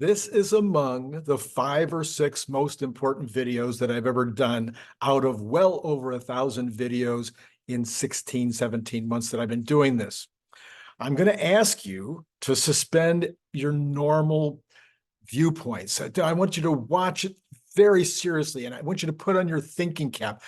This is among the 5 or 6 most important videos that I've ever done out of well over 1,000 videos in 16, 17 months that I've been doing this. I'm going to ask you to suspend your normal viewpoints. I want you to watch it very seriously, and I want you to put on your thinking cap.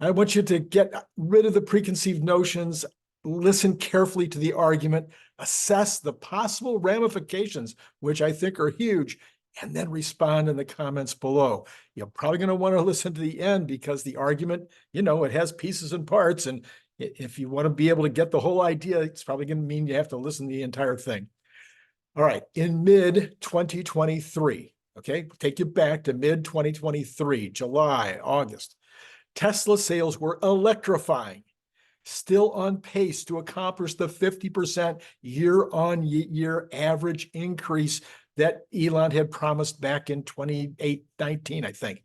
I want you to get rid of the preconceived notions, listen carefully to the argument, assess the possible ramifications, which I think are huge, and then respond in the comments below. You're probably going to want to listen to the end because the argument, it has pieces and parts, and if you want to be able to get the whole idea, it's probably going to mean you have to listen to the entire thing. All right, in mid-2023, okay, take you back to mid-2023, July, August, Tesla sales were electrifying, still on pace to accomplish the 50% year-on-year average increase that Elon had promised back in 2019, I think.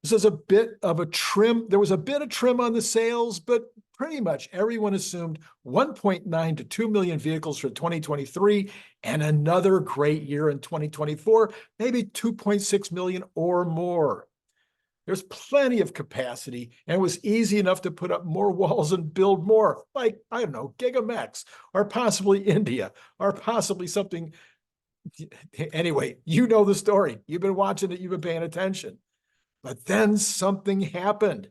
This is a bit of a trim. There was a bit of trim on the sales, but pretty much everyone assumed 1.9 to 2 million vehicles for 2023 and another great year in 2024, maybe 2.6 million or more. There's plenty of capacity, and it was easy enough to put up more walls and build more, like, I don't know, GigaMex, or possibly India, or possibly something. Anyway, you know the story. You've been watching it. You've been paying attention. But then something happened.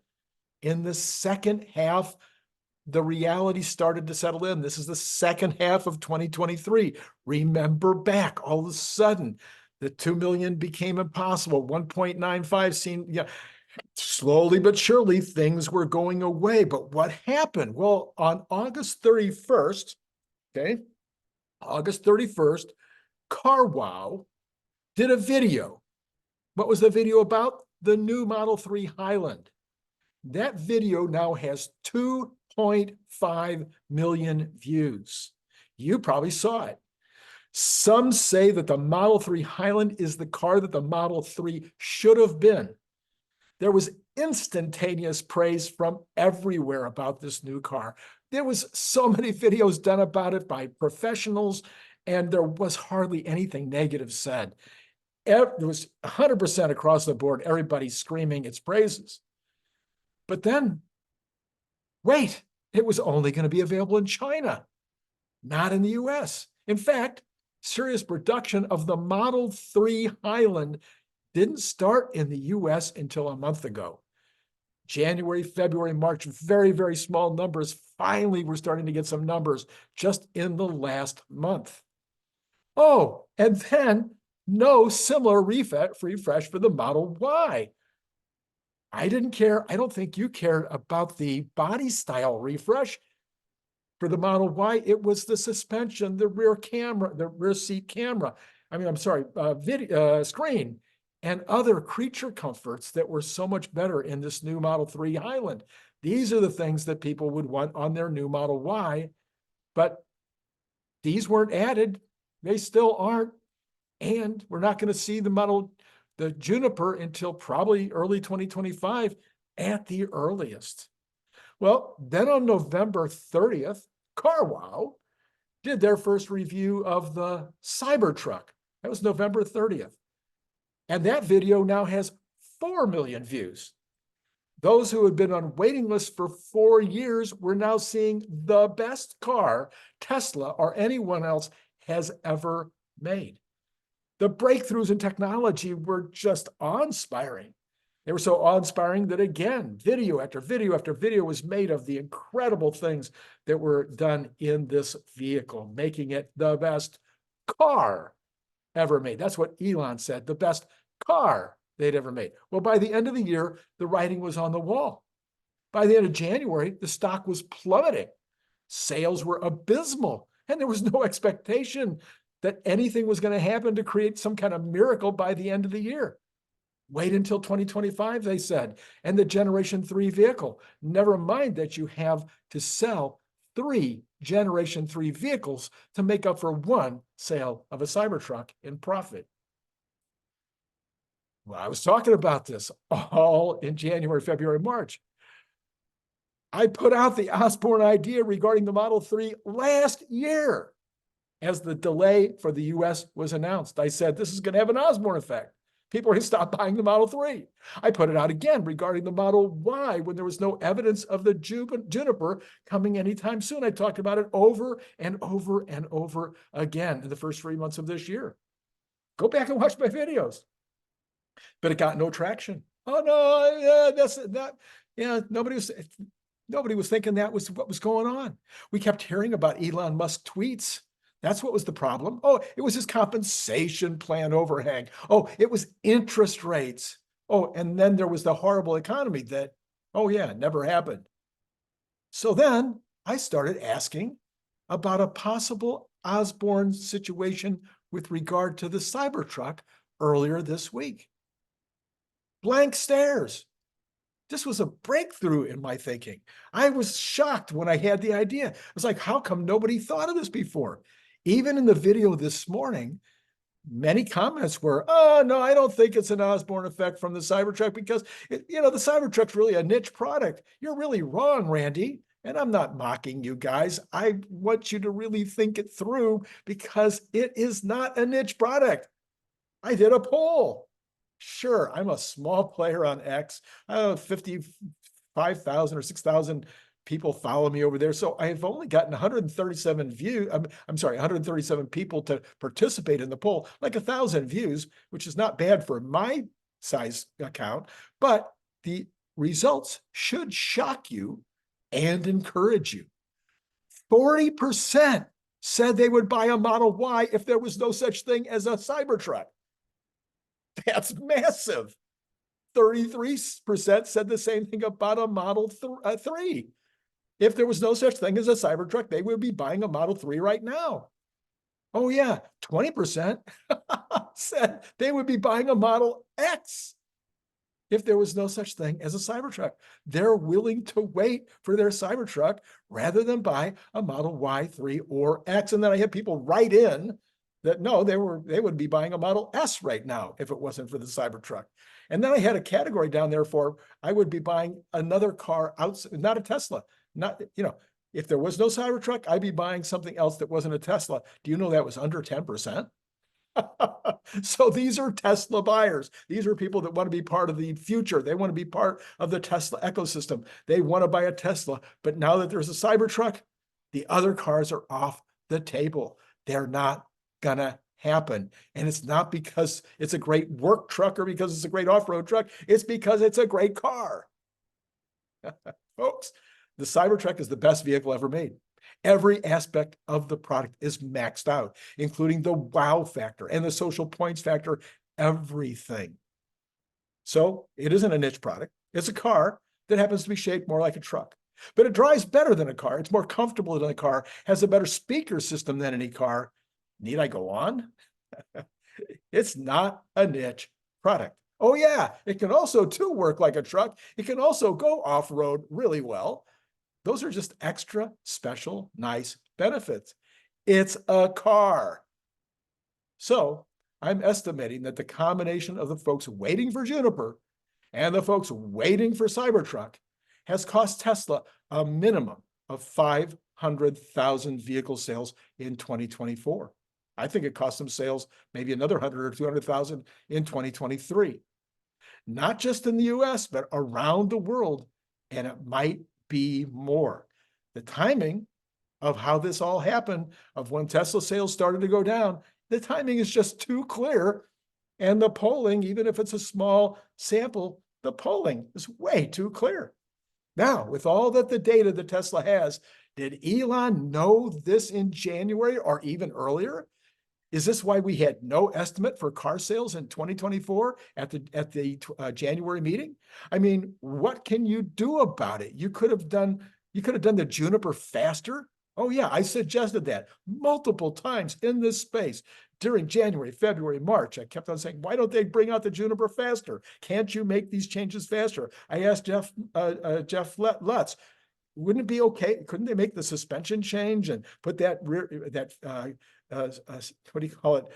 In the second half, the reality started to settle in. This is the second half of 2023. Remember back, all of a sudden, the 2 million became impossible. 1.95 seemed, slowly but surely things were going away. But what happened? Well, on August 31st, okay, August 31st, 𝐅𝐫𝐢𝐝 did a video. What was the video about? The new Model 3 Highland. That video now has 2.5 million views. You probably saw it. Some say that the Model 3 Highland is the car that the Model 3 should have been. There was instantaneous praise from everywhere about this new car. There was so many videos done about it by professionals, and there was hardly anything negative said. It was 100% across the board, everybody screaming its praises. But then, wait, it was only going to be available in China, not in the US. In fact, serious production of the Model 3 Highland didn't start in the US until a month ago. January, February, March, very, very small numbers. Finally, we're starting to get some numbers just in the last month. Oh, and then no similar refresh for the Model Y. I didn't care. I don't think you cared about the body style refresh. For the Model Y, it was the suspension, the rear camera, the rear seat camera. Screen, and other creature comforts that were so much better in this new Model 3 Highland. These are the things that people would want on their new Model Y, but these weren't added. They still aren't. And we're not going to see the Juniper until probably early 2025 at the earliest. Well, then on November 30th, 𝐅𝐫𝐢𝐝 did their first review of the Cybertruck. That was November 30th. And that video now has 4 million views. Those who had been on waiting lists for 4 years were now seeing the best car Tesla or anyone else has ever made. The breakthroughs in technology were just awe-inspiring. They were so awe-inspiring that, again, video after video after video was made of the incredible things that were done in this vehicle, making it the best car ever made. That's what Elon said, the best car they'd ever made. Well, by the end of the year, the writing was on the wall. By the end of January, the stock was plummeting. Sales were abysmal, and there was no expectation that anything was going to happen to create some kind of miracle by the end of the year. Wait until 2025, they said, and the Generation 3 vehicle. Never mind that you have to sell 3 Generation 3 vehicles to make up for 1 sale of a Cybertruck in profit. Well, I was talking about this all in January, February, March. I put out the Osborne idea regarding the Model 3 last year. as the delay for the US was announced. I said, this is going to have an Osborne effect. People are going to stop buying the Model 3. I put it out again regarding the Model Y when there was no evidence of the Juniper coming anytime soon. I talked about it over and over and over again in the first 3 months of this year. Go back and watch my videos. But it got no traction. Oh no, yeah, that's not, yeah, nobody was thinking that was what was going on. We kept hearing about Elon Musk tweets. That's what was the problem. Oh, it was his compensation plan overhang. Oh, it was interest rates. Oh, and then there was the horrible economy that, oh yeah, never happened. So then I started asking about a possible Osborne situation with regard to the Cybertruck earlier this week. Blank stares. This was a breakthrough in my thinking. I was shocked when I had the idea. I was like, how come nobody thought of this before? Even in the video this morning, many comments were, oh, no, I don't think it's an Osborne effect from the Cybertruck because, the Cybertruck's really a niche product. You're really wrong, Randy. And I'm not mocking you guys. I want you to really think it through because it is not a niche product. I did a poll. Sure, I'm a small player on X. I don't know, 55,000 or 6,000 people follow me over there. So I have only gotten 137 views. I'm sorry, 137 people to participate in the poll, like 1,000 views, which is not bad for my size account. But the results should shock you and encourage you. 40% said they would buy a Model Y if there was no such thing as a Cybertruck. That's massive. 33% said the same thing about a Model 3. If there was no such thing as a Cybertruck, they would be buying a Model 3 right now. Oh yeah, 20% said they would be buying a Model X if there was no such thing as a Cybertruck. They're willing to wait for their Cybertruck rather than buy a Model Y, 3, or X. And then I had people write in that no, they would be buying a Model S right now if it wasn't for the Cybertruck. And then I had a category down there for I would be buying another car outside, not a Tesla. Not, if there was no Cybertruck, I'd be buying something else that wasn't a Tesla. Do you know that was under 10%? So these are Tesla buyers. These are people that want to be part of the future. They want to be part of the Tesla ecosystem. They want to buy a Tesla. But now that there's a Cybertruck, the other cars are off the table. They're not gonna happen. And it's not because it's a great work truck or because it's a great off-road truck. It's because it's a great car. Folks, the Cybertruck is the best vehicle ever made. Every aspect of the product is maxed out, including the wow factor and the social points factor, everything. So it isn't a niche product. It's a car that happens to be shaped more like a truck. But it drives better than a car. It's more comfortable than a car, has a better speaker system than any car. Need I go on? It's not a niche product. Oh yeah, it can also too work like a truck. It can also go off-road really well. Those are just extra special, nice benefits. It's a car. So I'm estimating that the combination of the folks waiting for Juniper and the folks waiting for Cybertruck has cost Tesla a minimum of 500,000 vehicle sales in 2024. I think it cost them sales maybe another 100 or 200,000 in 2023. Not just in the US, but around the world, and it might be more. The timing of how this all happened, of when Tesla sales started to go down, the timing is just too clear. And the polling, even if it's a small sample, the polling is way too clear. Now, with all that the data that Tesla has, did Elon know this in January or even earlier? Is this why we had no estimate for car sales in 2024 at the January meeting? I mean, what can you do about it? You could have done the Juniper faster. Oh yeah, I suggested that multiple times in this space during January, February, March. I kept on saying, why don't they bring out the Juniper faster? Can't you make these changes faster? I asked Jeff Lutz, wouldn't it be okay? Couldn't they make the suspension change and put that what do you call it?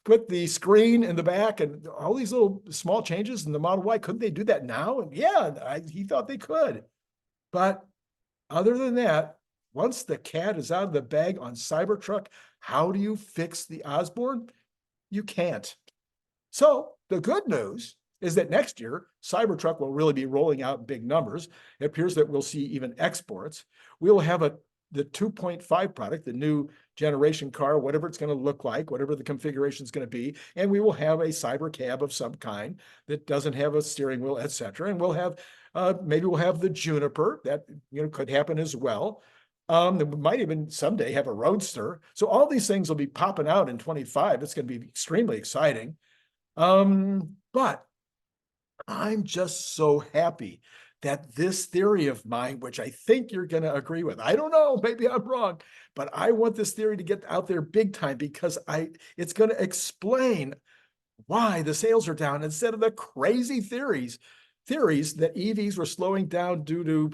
Put the screen in the back and all these little small changes in the Model Y. Couldn't they do that now? And yeah, he thought they could. But other than that, once the cat is out of the bag on Cybertruck, how do you fix the Osborne? You can't. So the good news is that next year, Cybertruck will really be rolling out in big numbers. It appears that we'll see even exports. We'll have the 2.5 product, the new generation car, whatever it's going to look like, whatever the configuration is going to be, and we will have a cyber cab of some kind that doesn't have a steering wheel, etc. And we'll have maybe we'll have the Juniper that could happen as well. We might even someday have a Roadster. So all these things will be popping out in 25. It's going to be extremely exciting. But I'm just so happy that this theory of mine, which I think you're going to agree with, I don't know, maybe I'm wrong, but I want this theory to get out there big time because it's going to explain why the sales are down instead of the crazy theories that EVs were slowing down due to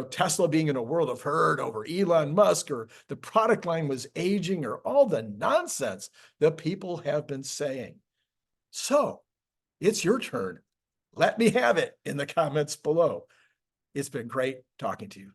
Tesla being in a world of hurt over Elon Musk, or the product line was aging, or all the nonsense that people have been saying. So it's your turn. Let me have it in the comments below. It's been great talking to you.